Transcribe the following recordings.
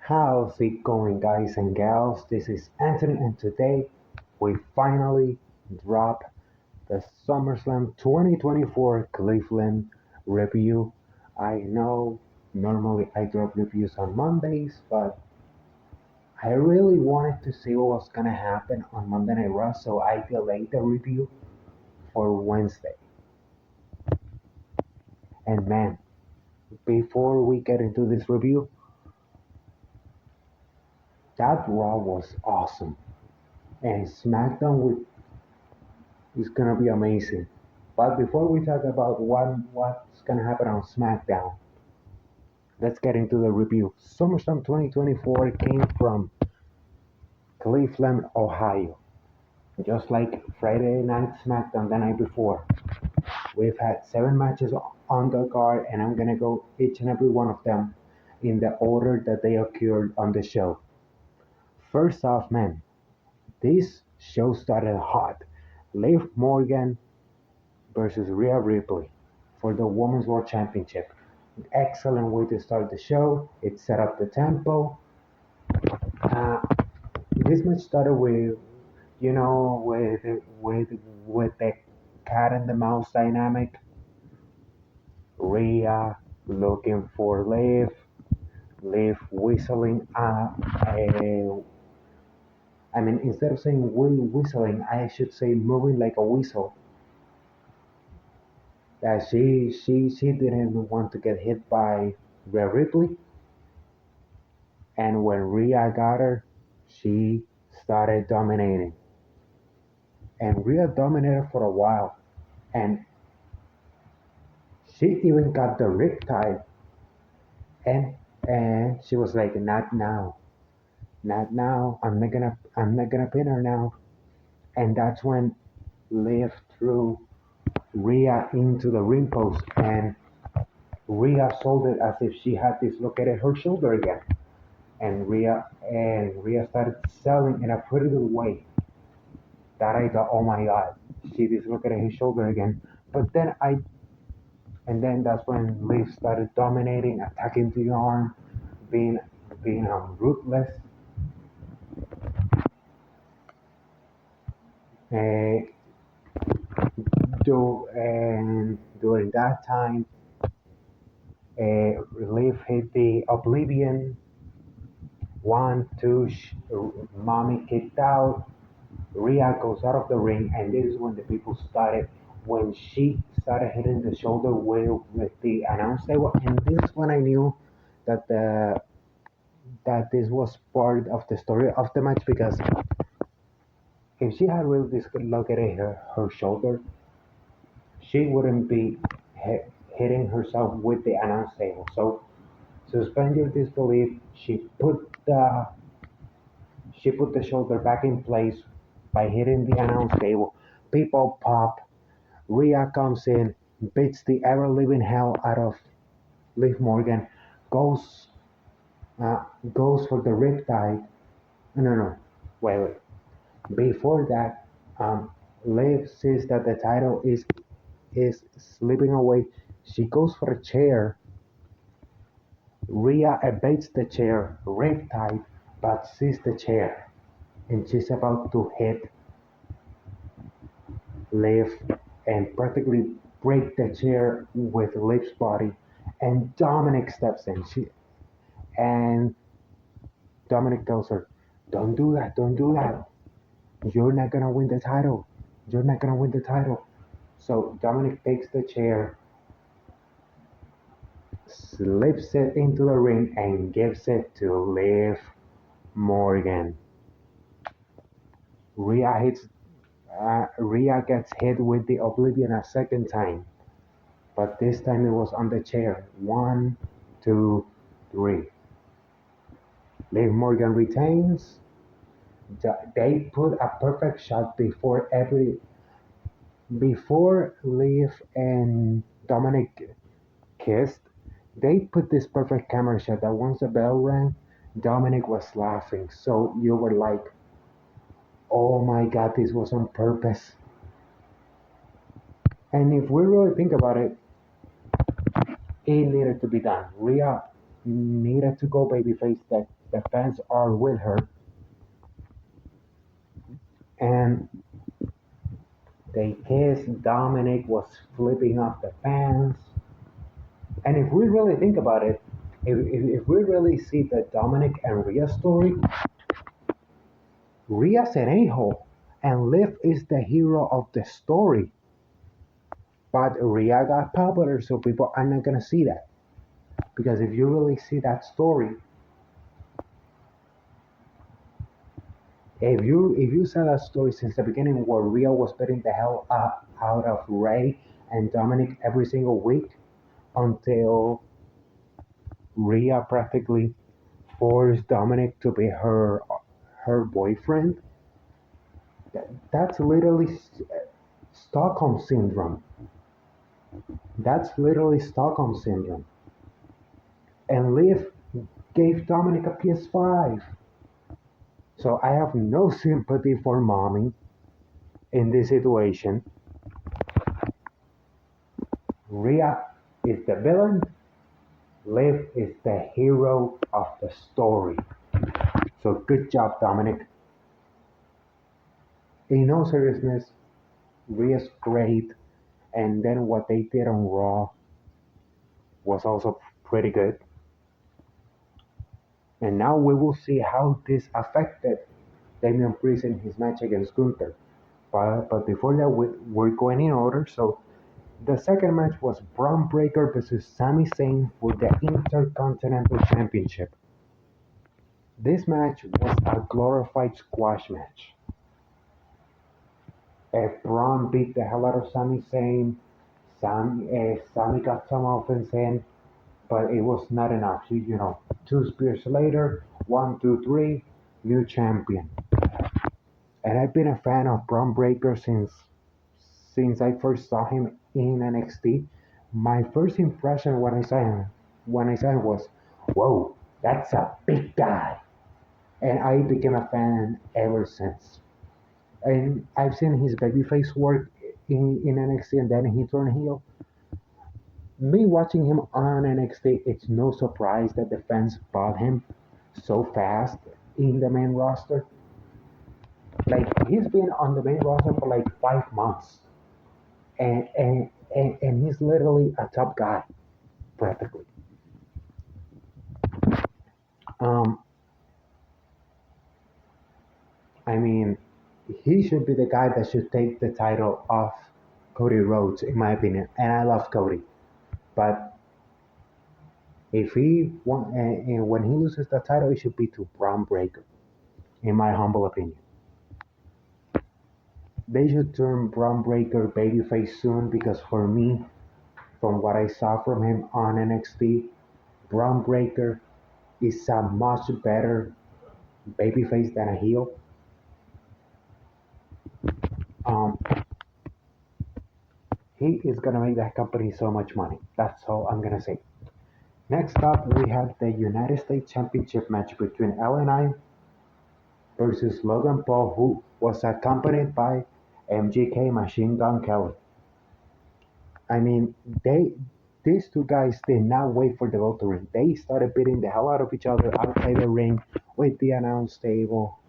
How's it going, guys and gals? This is Anthony, and today we finally drop the SummerSlam 2024 Cleveland review. I know normally I drop reviews on Mondays, but I really wanted to see what was gonna happen on Monday Night Raw, so I delayed the review for Wednesday. And man, before we get into this review, that Raw was awesome. And SmackDown is gonna be amazing. But before we talk about what's gonna happen on SmackDown, let's get into the review. SummerSlam 2024 came from Cleveland, Ohio. Just like Friday Night SmackDown the night before. We've had 7 matches on the card, and I'm gonna go each and every one of them in the order that they occurred on the show. First off, man, this show started hot. Liv Morgan versus Rhea Ripley for the Women's World Championship. Excellent way to start the show. It set up the tempo. Uh, this match started with, with the cat and the mouse dynamic. Rhea looking for Liv, Liv whistling. I mean, instead of saying whistling, I should say moving like a whistle. That she didn't want to get hit by Rhea Ripley, and when Rhea got her, she started dominating. And Rhea dominated for a while, and she even got the riptide, and and she was like, "Not now, not now. I'm not gonna pin her now." And that's when Liv threw Rhea into the ring post, and Rhea sold it as if she had dislocated her shoulder again. And Rhea started selling in a pretty good way. That I thought, oh my god, she dislocated his shoulder again. But then that's when Liv started dominating, attacking the arm, being ruthless. Uh, and during that time, Liv hit the Oblivion. One, two, mommy kicked out. Rhea goes out of the ring, and this is when the people started. When she started hitting the shoulder with the announce table, and this is when I knew that this was part of the story of the match, because if she had really dislocated her shoulder, she wouldn't be hitting herself with the announce table. So suspend your disbelief. She put the shoulder back in place by hitting the announce table. People pop. Rhea comes in, beats the ever living hell out of Liv Morgan, goes uh, goes for the riptide. No, no, wait. Before that, Liv sees that the title is slipping away. She goes for a chair. Rhea evades the chair, riptide, but sees the chair, and she's about to hit Liv and practically break the chair with Liv's body. And Dominic steps in. And Dominic tells her, "Don't do that. Don't do that. You're not gonna win the title. You're not gonna win the title." So Dominic takes the chair, slips it into the ring, and gives it to Liv Morgan. Rhea hits. Rhea gets hit with the Oblivion a second time, but this time it was on the chair. One, two, three. Liv Morgan retains. They put a perfect shot before Liv and Dominic kissed. They put this perfect camera shot that once the bell rang, Dominic was laughing. So you were like, "Oh my God, this was on purpose." And if we really think about it, it needed to be done. Rhea needed to go babyface. That the fans are with her, and they kiss. Dominic was flipping off the fans. And if we really think about it, if we really see the Dominic and Rhea story, Rhea's an a-hole, and Liv is the hero of the story. But Rhea got popular, so people are not gonna see that. Because if you really see that story, if you saw that story since the beginning where Rhea was beating the hell out of Ray and Dominic every single week until Rhea practically forced Dominic to be her boyfriend, that's literally Stockholm syndrome. That's literally Stockholm syndrome. And Liv gave Dominic a PS5. So I have no sympathy for mommy in this situation. Rhea is the villain. Liv is the hero of the story. So good job, Dominic. In all seriousness, Rhea's great. And then what they did on Raw was also pretty good. And now we will see how this affected Damian Priest in his match against Gunther. But before that, we're going in order. So the second match was Braun Breaker versus Sami Zayn for the Intercontinental Championship. This match was a glorified squash match. Braun beat the hell out of Sami Zayn. Sami got some offense in, but it was not enough. Two spears later, 1, 2, 3, new champion. And I've been a fan of Braun Breaker since I first saw him in NXT. My first impression when I saw him was, whoa, that's a big guy. And I became a fan ever since. And I've seen his babyface work in NXT, and then he turned heel. Me watching him on NXT, it's no surprise that the fans bought him so fast in the main roster. Like, he's been on the main roster for like 5 months, and he's literally a top guy, practically. Um, I mean, he should be the guy that should take the title off Cody Rhodes, in my opinion. And I love Cody, but if he want, and when he loses the title, it should be to Braun Breaker, in my humble opinion. They should turn Braun Breaker babyface soon because for me, from what I saw from him on NXT, Braun Breaker is a much better babyface than a heel. Um, he is gonna make that company so much money. That's all I'm gonna say. Next up, we have the United States Championship match between LNI versus Logan Paul, who was accompanied by MGK Machine Gun Kelly. I mean, these two guys did not wait for the bell to ring. They started beating the hell out of each other outside the ring with the announce table.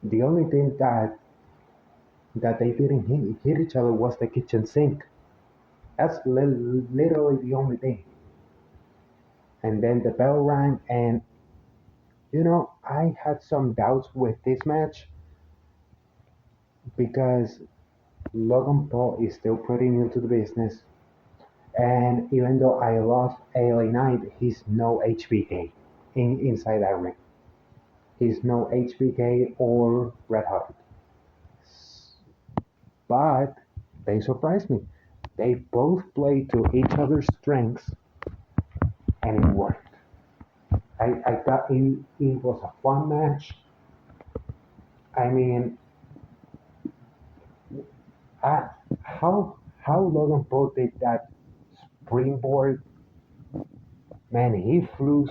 The only thing that they didn't hit each other was the kitchen sink. That's literally the only thing. And then the bell rang, and I had some doubts with this match because Logan Paul is still pretty new to the business. And even though I love LA Knight, he's no HBK inside that ring. He's no HBK or Red Hot. But they surprised me. They both played to each other's strengths, and it worked. I thought it was a fun match. I mean, I, how Logan Paul did that springboard, man, he flew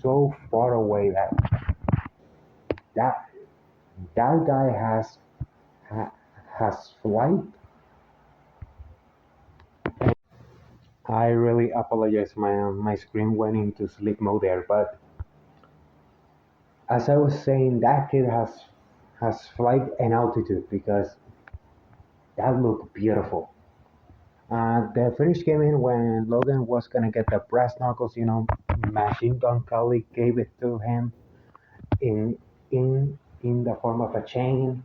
so far away that that guy has flight, I really apologize. My screen went into sleep mode there. But as I was saying, that kid has flight and altitude because that looked beautiful. The finish came in when Logan was gonna get the brass knuckles. Machine Gun Kelly gave it to him in in the form of a chain.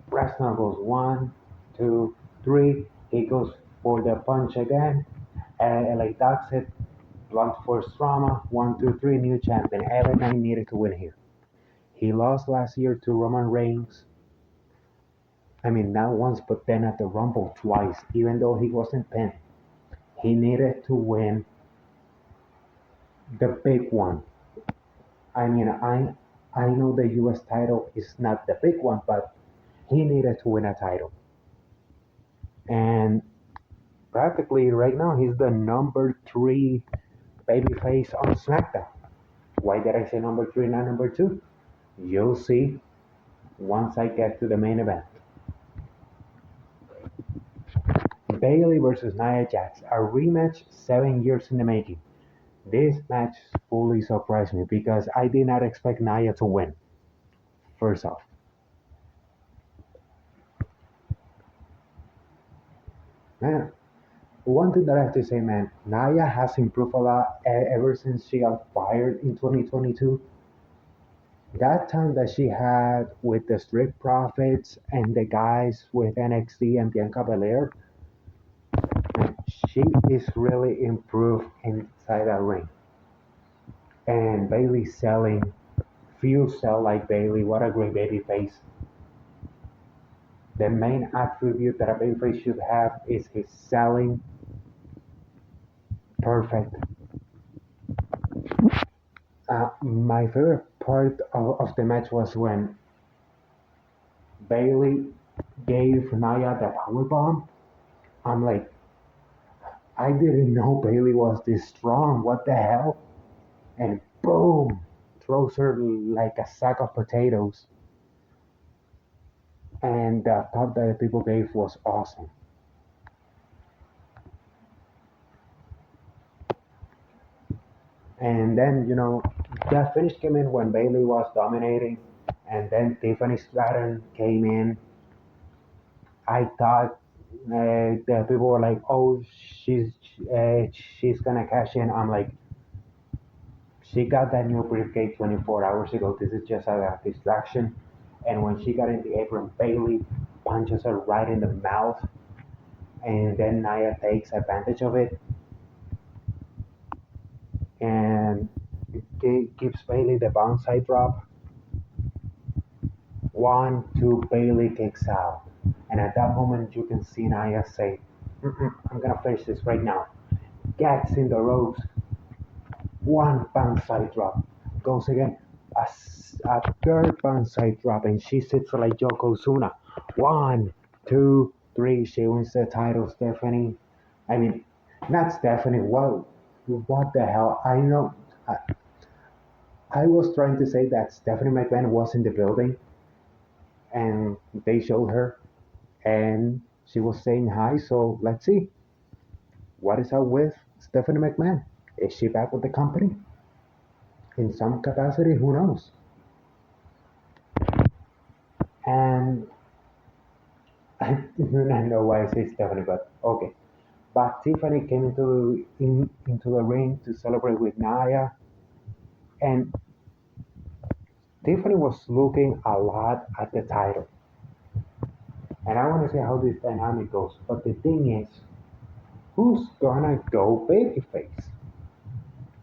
Brass knuckles, one, two, three. He goes for the punch again. Like Doc said, blunt force trauma. One, two, three. New champion. LA Knight needed to win here. He lost last year to Roman Reigns. I mean, not once, but then at the Rumble twice. Even though he wasn't pinned, he needed to win the big one. I mean, I know the U.S. title is not the big one, but he needed to win a title. And practically right now, he's the number three babyface on SmackDown. Why did I say number three, not number two? You'll see once I get to the main event. Bayley versus Nia Jax, a rematch 7 years in the making. This match fully surprised me because I did not expect Nia to win. First off, man, one thing that I have to say, man, Nia has improved a lot ever since she got fired in 2022. That time that she had with the Street Profits and the guys with NXT and Bianca Belair, she is really improved inside that ring. And Bailey selling, few sell like Bailey. What a great baby face. The main attribute that a babyface should have is his selling perfect. My favorite part of the match was when Bailey gave Nia the power bomb. I'm like, I didn't know Bailey was this strong. What the hell? And boom, throws her like a sack of potatoes. And the pop that the people gave was awesome. And then, the finish came in when Bailey was dominating, and then Tiffany Stratton came in. I thought the people were like, "Oh, she's she's gonna cash in." I'm like, she got that new briefcase 24 hours ago. This is just a distraction. And when she got in the apron, Bailey punches her right in the mouth, and then Nia takes advantage of it and gives Bailey the bounce drop. One, two, Bailey kicks out. And at that moment, you can see Nia say, I'm gonna finish this right now. Gets in the ropes. One bounce drop. Goes again. A third bounce drop. And she sits like Yokozuna. One, two, three. She wins the title, Stephanie. I mean, not Stephanie. What the hell? I know. I was trying to say that Stephanie McMahon was in the building and they showed her and she was saying hi. So let's see what is up with Stephanie McMahon. Is she back with the company in some capacity? Who knows? And I do not know why I say Stephanie, but okay. But Tiffany came into the ring to celebrate with Naya, and Tiffany was looking a lot at the title. And I want to see how this dynamic goes. But the thing is, who's gonna go babyface?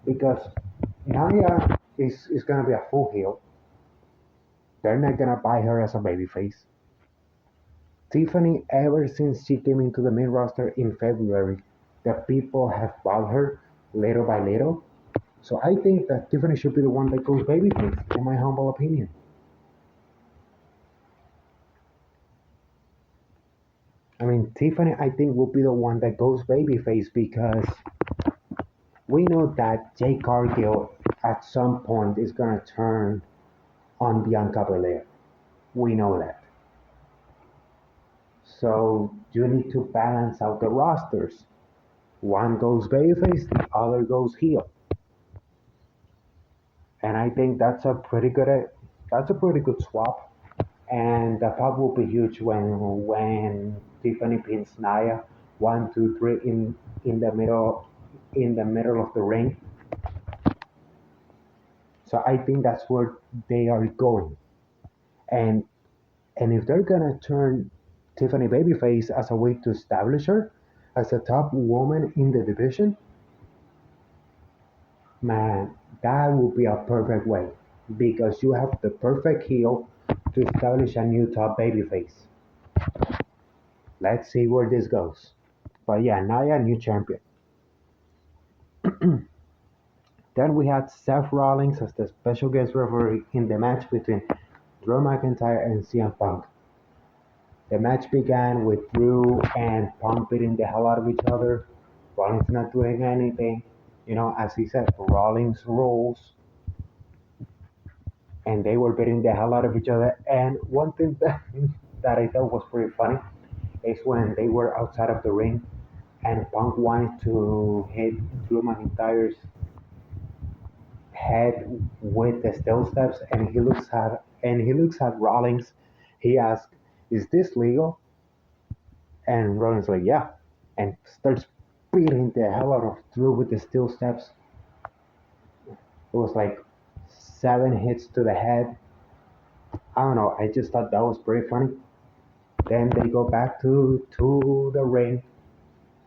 Because Naya is gonna be a full heel. They're not gonna buy her as a babyface. Tiffany, ever since she came into the main roster in February, the people have bought her little by little. So I think that Tiffany should be the one that goes babyface, in my humble opinion. I mean, Tiffany, I think, will be the one that goes babyface because we know that Jay Cargill at some point is gonna turn on Bianca Belair. We know that. So you need to balance out the rosters. One goes babyface, the other goes heel. And I think that's a pretty good swap. And the pop will be huge when Tiffany pins Naya 1, 2, 3 in the middle of the ring. So I think that's where they are going. And and if they're gonna turn Tiffany babyface as a way to establish her as a top woman in the division, man, that would be a perfect way because you have the perfect heel to establish a new top babyface. Let's see where this goes. But yeah, Naya, new champion. Then we had Seth Rollins as the special guest referee in the match between Drew McIntyre and CM Punk. The match began with Drew and Punk beating the hell out of each other. Rollins not doing anything. As he said, Rollins rules, and they were beating the hell out of each other. And one thing that I thought was pretty funny is when they were outside of the ring and Punk wanted to hit Drew McIntyre's head with the steel steps, and he looks at Rollins. He asks, "Is this legal?" And Rollins like, "Yeah," and starts beating the hell out of Drew with the steel steps. It was like 7 hits to the head. I don't know. I just thought that was pretty funny. Then they go back to the ring.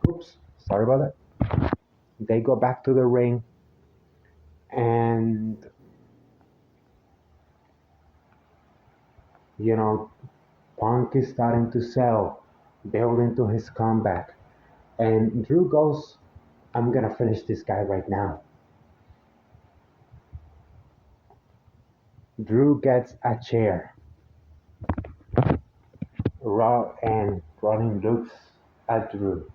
Oops, sorry about that. They go back to the ring, and you know Punk is starting to sell, building to his comeback. And Drew goes, "I'm gonna finish this guy right now." Drew gets a chair. Raw and Rollins looks at Drew.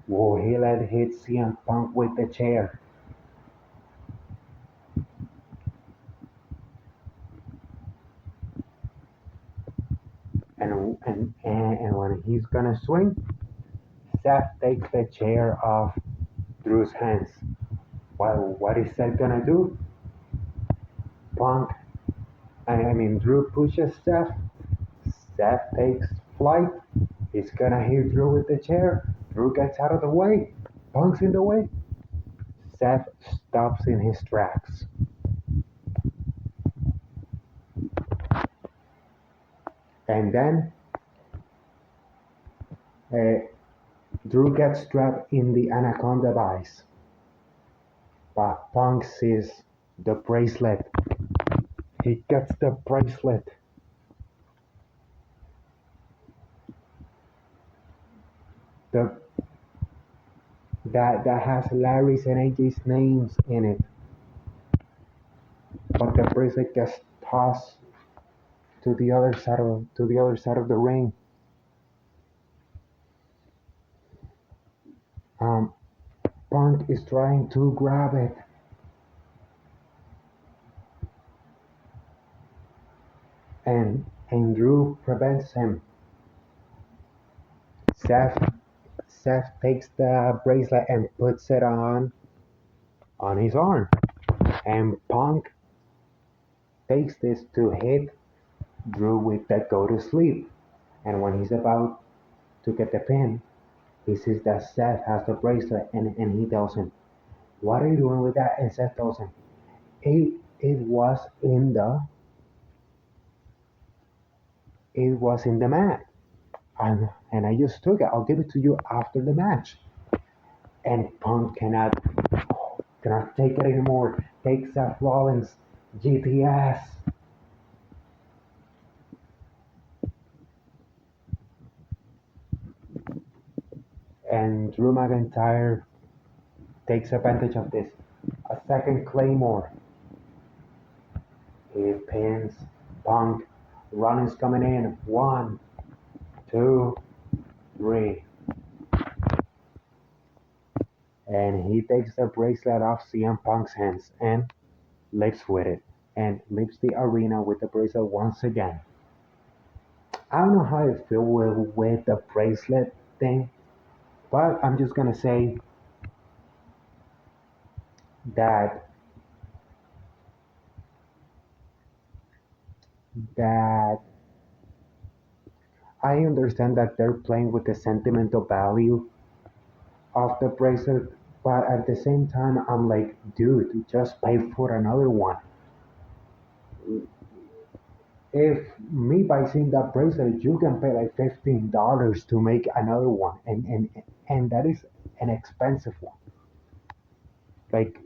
Will he let hit CM Punk with the chair? And when he's gonna swing, Seth takes the chair off Drew's hands. What is Seth gonna do? Punk, I mean Drew pushes Seth. Seth takes flight. He's gonna hit Drew with the chair. Drew gets out of the way. Punk's in the way. Seth stops in his tracks. And then uh, Drew gets trapped in the Anaconda vice. But Punk sees the bracelet. He gets the bracelet. The that has Larry's and AJ's names in it. But the bracelet gets tossed to the other side of the ring. Um, Punk is trying to grab it, and Drew prevents him. Seth Seth takes the bracelet and puts it on his arm, and Punk takes this to hit Drew with the go to sleep. And when he's about to get the pin, he sees that Seth has the bracelet, and he tells him, "What are you doing with that?" And Seth tells him, "It was in the mat, and I just took it. I'll give it to you after the match." And Punk cannot take it anymore. Takes Seth Rollins GTS, and Drew McIntyre takes advantage of this. A second Claymore. He pins Punk. Rollins coming in. 1, 2, 3. And he takes the bracelet off CM Punk's hands and leaves with it. And leaves the arena with the bracelet once again. I don't know how I feel with the bracelet thing, but I'm just gonna say that that I understand that they're playing with the sentimental value of the bracelet, but at the same time, I'm like, dude, just pay for another one. If me by seeing that bracelet, you can pay like $15 to make another one, and that is an expensive one. Like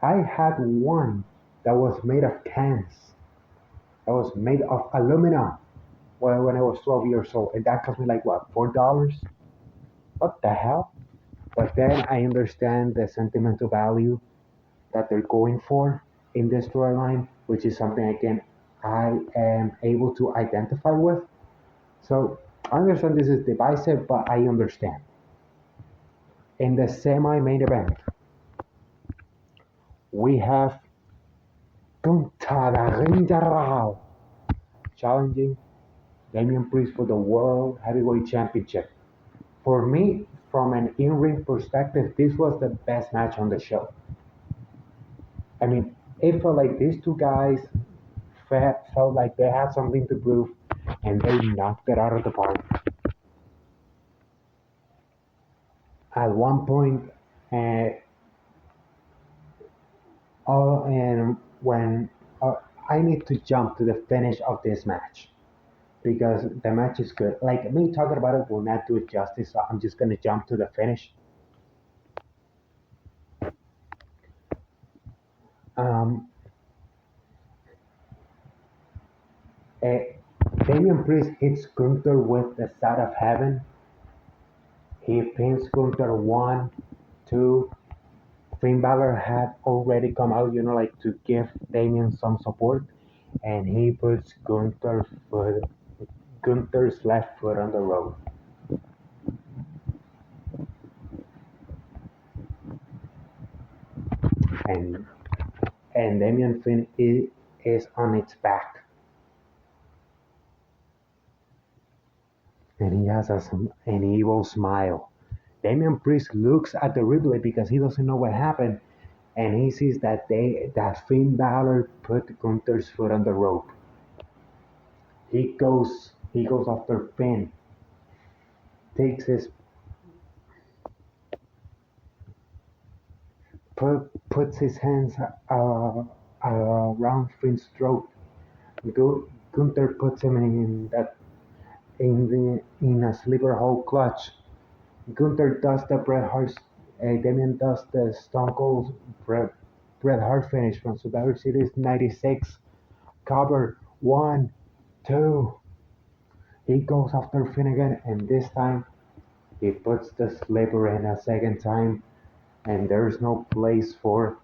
I had one that was made of cans, that was made of aluminum. Well, when I was 12 years old, and that cost me like what, $4? What the hell? But then I understand the sentimental value that they're going for in this storyline, which is something again I am able to identify with. So I understand this is divisive, but I understand. In the semi-main event, we have Gunther challenging Damian Priest for the World Heavyweight Championship. For me, from an in-ring perspective, this was the best match on the show. I mean, it felt like these two guys felt like they had something to prove, and they knocked it out of the park. At one point, uh, and when I need to jump to the finish of this match because the match is good. Like me talking about it will not do it justice, so I'm just gonna jump to the finish. Um, uh, Damian Priest hits Gunther with the Side of Heaven. He pins Gunther 1, 2. Finn Balor had already come out, like to give Damian some support, and he puts Gunther's left foot on the rope, and Damian Finn is on its back, and he has an evil smile. Damian Priest looks at the replay because he doesn't know what happened, and he sees that Finn Balor put Gunther's foot on the rope. He goes after Finn, takes his puts his hands around Finn's throat. Gunther puts him in a sleeper hold clutch. Gunther does the Bret Hart. Damian does the Stone Cold Bret Hart finish from Survivor Series '96. Cover 1, 2. He goes after Finn again, and this time he puts the sleeper in a second time, and there's no place for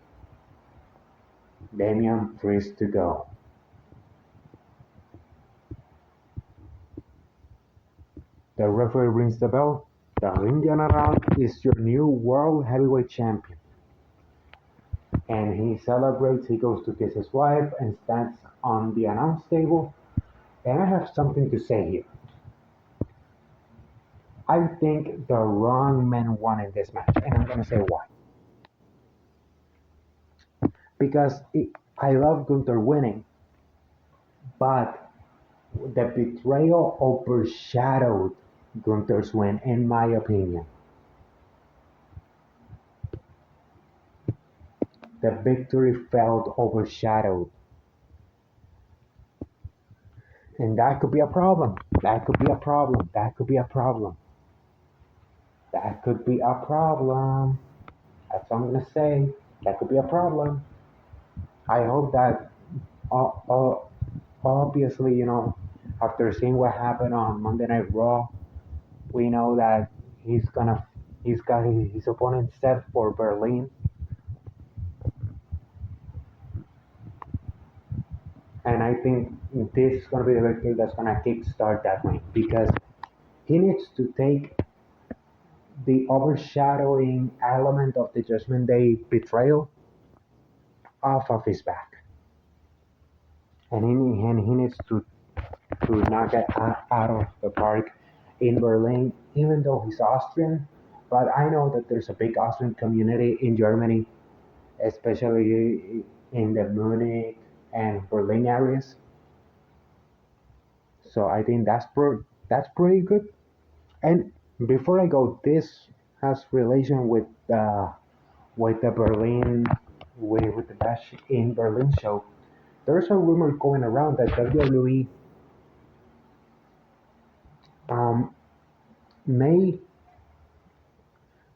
Damian Priest to go. The referee rings the bell. The ring general is your new World Heavyweight Champion. And he celebrates, he goes to kiss his wife and stands on the announce table. And I have something to say here. I think the wrong man won in this match, and I'm going to say why. Because I love Gunther winning, but the betrayal overshadowed Gunther's win, in my opinion. The victory felt overshadowed. And that could be a problem. That could be a problem. That could be a problem. That could be a problem. That's what I'm going to say. That could be a problem. I hope that, uh, uh, obviously, after seeing what happened on Monday Night Raw, we know that he's got his opponent set for Berlin. And I think this is going to be the victory that's going to kickstart that reign because he needs to take the overshadowing element of the Judgment Day betrayal off of his back. and he needs to knock it out of the park in Berlin, even though he's Austrian. But I know that there's a big Austrian community in Germany, especially in the Munich and Berlin areas. So I think that's pretty good. And before I go, this has relation with the Berlin with the Bash in Berlin show. There's a rumor going around that WWE um, may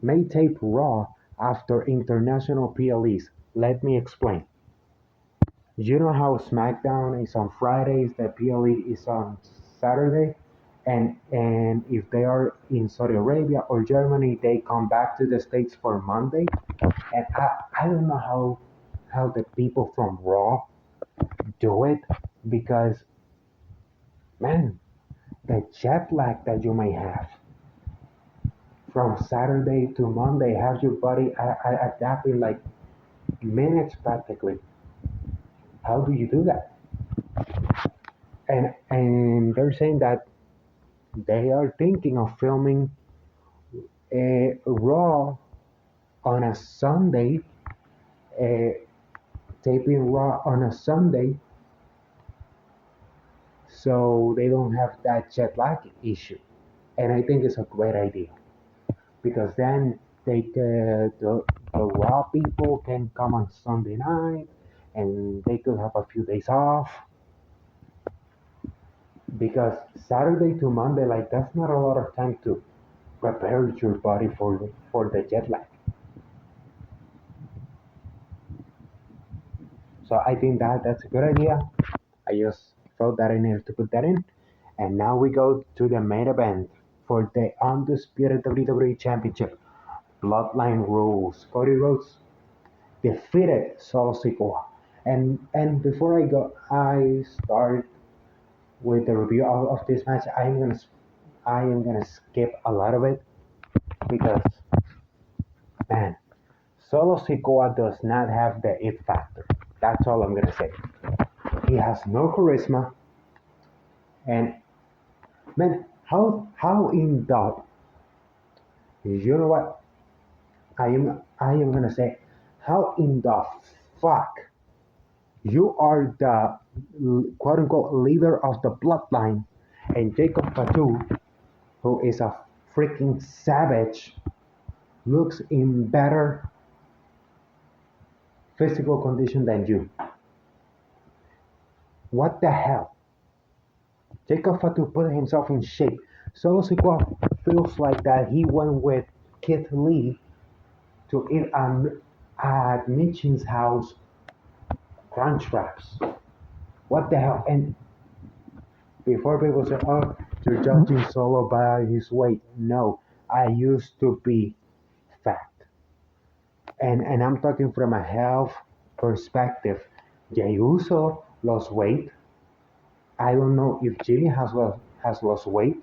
may tape Raw after international PLEs. Let me explain. You know how SmackDown is on Fridays, the PLE is on Saturday, and if they are in Saudi Arabia or Germany, they come back to the States for Monday. And I don't know how the people from Raw do it because man, the jet lag that you may have from Saturday to Monday has your body adapting like minutes practically. How do you do that? And they're saying that they are thinking of filming a Raw on a Sunday, uh, taping Raw on a Sunday, so they don't have that jet lag issue. And I think it's a great idea because then the Raw people can come on Sunday night and they could have a few days off because Saturday to Monday, like that's not a lot of time to prepare your body for the jet lag. So I think that's a good idea. I just felt that I needed to put that in. And now we go to the main event for the undisputed WWE Championship. Bloodline Rules. Cody Rhodes defeated Solo Sikoa. And before I start with the review of this match. I am gonna skip a lot of it because man, Solo Sikoa does not have the it factor. That's all I'm gonna say. He has no charisma, and man, how in the you know what I am gonna say how in the fuck you are the quote unquote leader of the bloodline, and Jacob Fatu, who is a freaking savage, looks in better physical condition than you. What the hell? Jacob Fatu put himself in shape. Solo Sikoa feels like that he went with Keith Lee to eat at Mitchin's house crunch wraps. What the hell? And before people say, oh, you're judging Solo by his weight. No, I used to be fat. And I'm talking from a health perspective. Jey Uso lost weight. I don't know if Jimmy has lost weight.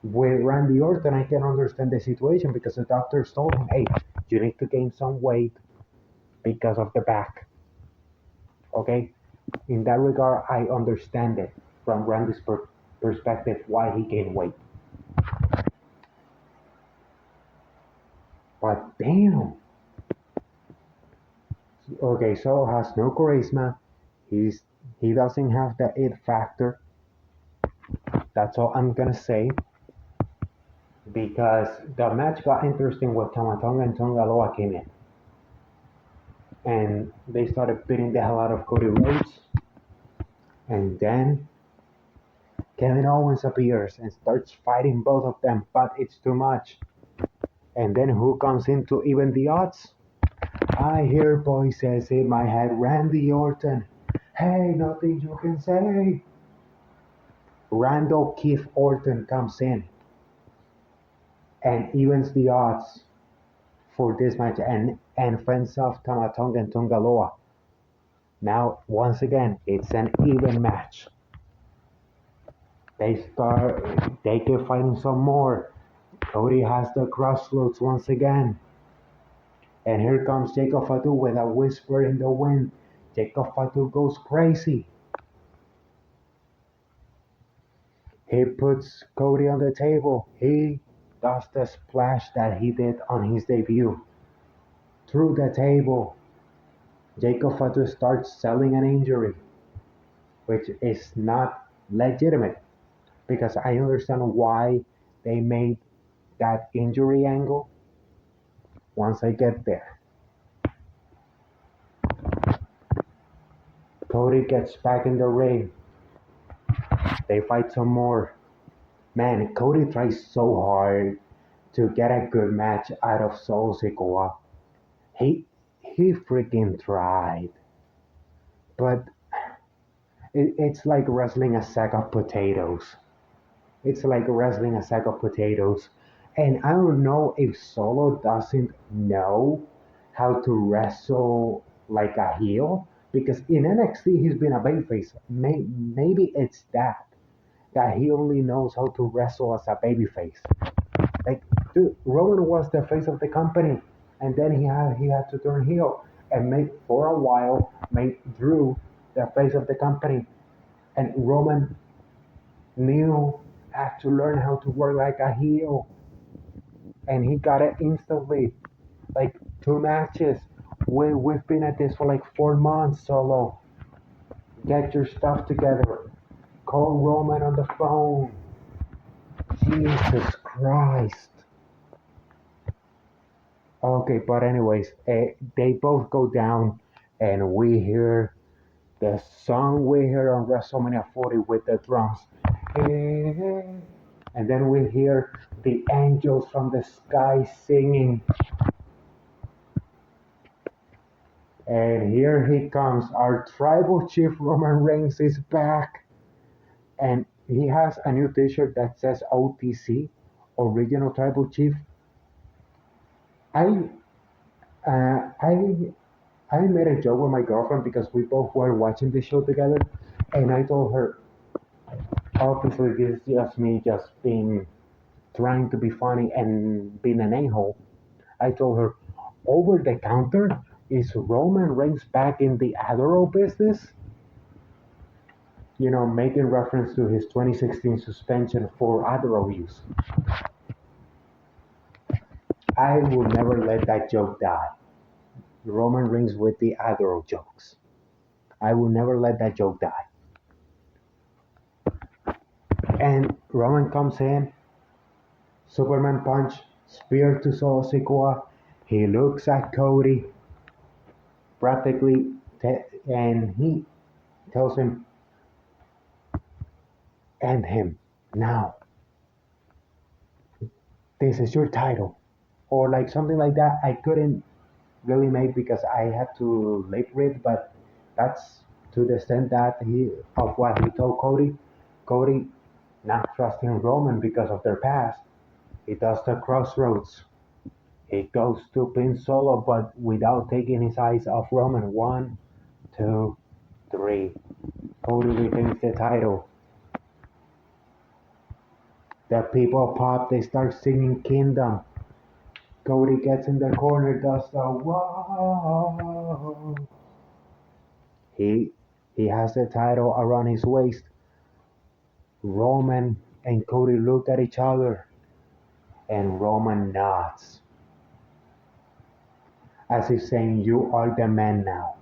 With Randy Orton, I can understand the situation because the doctors told him, hey, you need to gain some weight because of the back. Okay? In that regard, I understand it from Randy's perspective why he gained weight. But damn. Okay, so has no charisma. He doesn't have the it factor. That's all I'm gonna say. Because the match got interesting with Tama Tonga and Tonga Loa came in. And they started beating the hell out of Cody Rhodes. And then Kevin Owens appears and starts fighting both of them, but it's too much. And then who comes in to even the odds? I hear voices in my head, Randy Orton. Hey, nothing you can say. Randall Keith Orton comes in and evens the odds for this match and fends off Tama Tonga and Tonga Loa. Now, once again, it's an even match. They keep fighting some more. Cody has the crossroads once again. And here comes Jacob Fatu with a whisper in the wind. Jacob Fatu goes crazy. He puts Cody on the table. He does the splash that he did on his debut. Through the table, Jacob Fatu starts selling an injury, which is not legitimate because I understand why they made that injury angle once I get there. Cody gets back in the ring. They fight some more. Man, Cody tries so hard to get a good match out of Solo Sikoa. He freaking tried. But it's like wrestling a sack of potatoes. It's like wrestling a sack of potatoes. And I don't know if Solo doesn't know how to wrestle like a heel. Because in NXT, he's been a babyface. Maybe it's that he only knows how to wrestle as a babyface. Like, dude, Roman was the face of the company, and then he had to turn heel and make for a while made Drew the face of the company, and Roman knew had to learn how to work like a heel, and he got it instantly. Like 2 matches. We've been at this for like 4 months. Solo, get your stuff together. Call Roman on the phone. Jesus Christ. Okay, but anyways, they both go down, and we hear the song we hear on WrestleMania 40 with the drums. And then we hear the angels from the sky singing. And here he comes. Our tribal chief Roman Reigns is back. And he has a new t-shirt that says OTC, Original Tribal Chief. I uh, I I made a joke with my girlfriend because we both were watching the show together, and I told her, obviously this is just me just being trying to be funny and being an a-hole. I told her, over the counter, is Roman Reigns back in the Adderall business? Making reference to his 2016 suspension for Adderall use. I will never let that joke die. Roman Reigns with the Adderall jokes. I will never let that joke die. And Roman comes in, Superman punch, spear to Solo Sikoa. He looks at Cody, practically, and he tells him, end him now. This is your title. Or like something like that. I couldn't really make because I had to lip read, but that's to the extent that he of what he told Cody. Cody not trusting Roman because of their past. He does the crossroads. He goes to pin Solo, but without taking his eyes off Roman. 1, 2, 3. Cody retains the title. The people pop. They start singing Kingdom. Cody gets in the corner, does the whoa. He has the title around his waist. Roman and Cody look at each other, and Roman nods, as if saying, "You are the man now.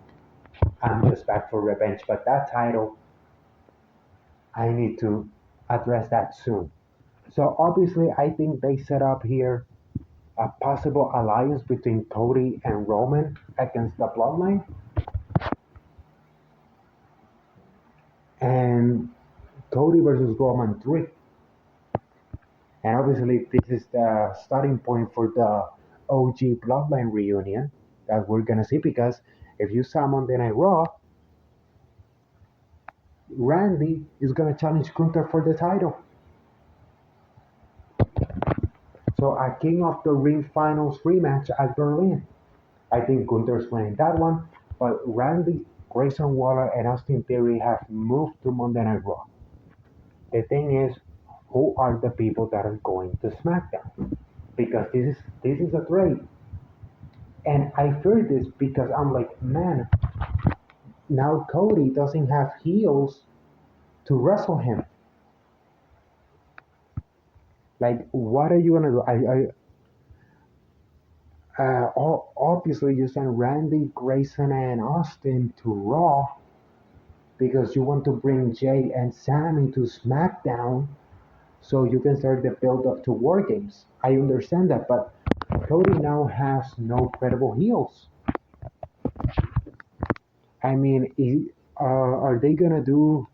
I'm just back for revenge." But that title, I need to address that soon. So obviously, I think they set up here a possible alliance between Cody and Roman against the Bloodline. And Cody versus Roman 3. And obviously, this is the starting point for the OG Bloodline reunion that we're gonna see because if you saw Monday Night Raw, Randy is gonna challenge Gunther for the title. So a King of the Ring Finals rematch at Berlin. I think Gunther's winning that one, but Randy, Grayson Waller, and Austin Theory have moved to Monday Night Raw. The thing is, who are the people that are going to SmackDown? Because this is a trade. And I fear this because I'm like, man, now Cody doesn't have heels to wrestle him. Like, what are you gonna do? Obviously you send Randy, Grayson, and Austin to Raw because you want to bring Jay and Sammy to SmackDown so you can start the build up to War Games. I understand that, but Cody now has no credible heels. I mean, are they gonna do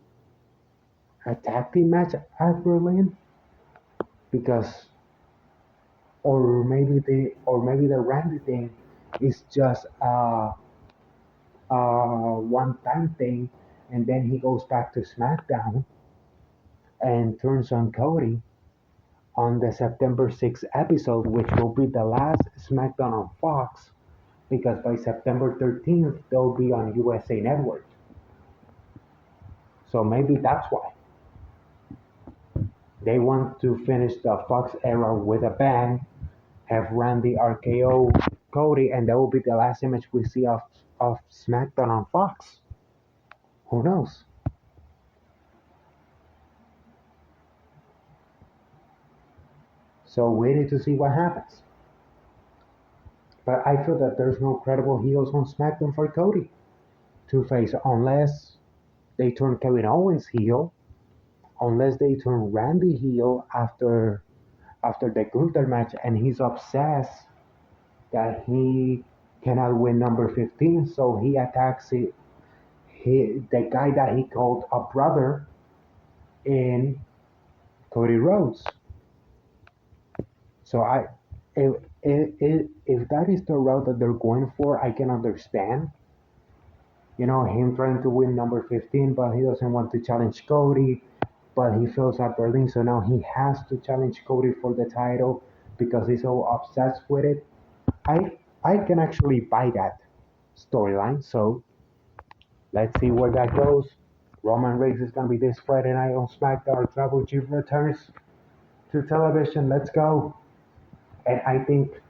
a tag team match at Berlin? Because, or maybe the Randy thing is just a one-time thing, and then he goes back to SmackDown and turns on Cody on the September 6th episode, which will be the last SmackDown on Fox, because by September 13th they'll be on USA Network. So maybe that's why they want to finish the Fox era with a bang, have Randy RKO Cody, and that will be the last image we see of SmackDown on Fox. Who knows? So we need to see what happens. But I feel that there's no credible heels on SmackDown for Cody to face unless they turn Kevin Owens heel, unless they turn Randy heel after the Gunther match, and he's obsessed that he cannot win number 15, so he attacks the guy that he called a brother in Cody Rhodes. So if that is the route that they're going for, I can understand. Him trying to win number 15, but he doesn't want to challenge Cody, but he feels at Berlin, so now he has to challenge Cody for the title because he's so obsessed with it. I can actually buy that storyline, so let's see where that goes. Roman Reigns is going to be this Friday night on SmackDown. Tribal Chief returns to television. Let's go. And I think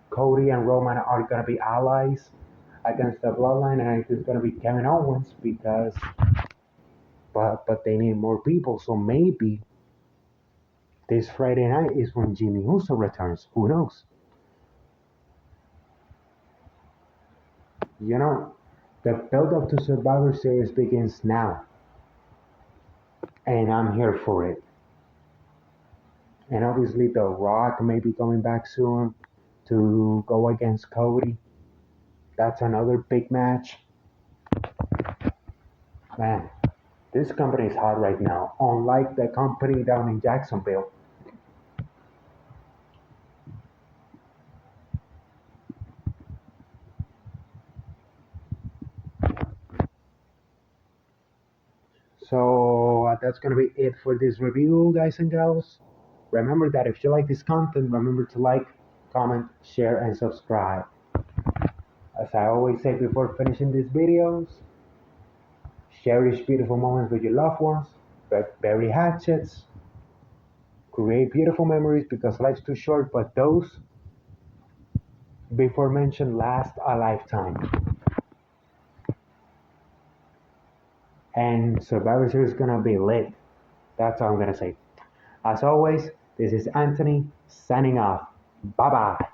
Cody and Roman are going to be allies against the Bloodline, and I think it's going to be Kevin Owens but they need more people. So maybe this Friday night is when Jimmy Uso returns. Who knows? The build-up to Survivor Series begins now, and I'm here for it. And obviously, The Rock may be coming back soon to go against Cody. That's another big match. Man, this company is hot right now, unlike the company down in Jacksonville. So that's going to be it for this review, guys and gals. Remember that if you like this content, remember to like, comment, share, and subscribe. As I always say before finishing these videos, cherish beautiful moments with your loved ones, bury hatchets, create beautiful memories because life's too short, but those before mentioned last a lifetime. And Survivor Series is gonna be lit. That's all I'm gonna say. As always, this is Anthony signing off. Bye bye.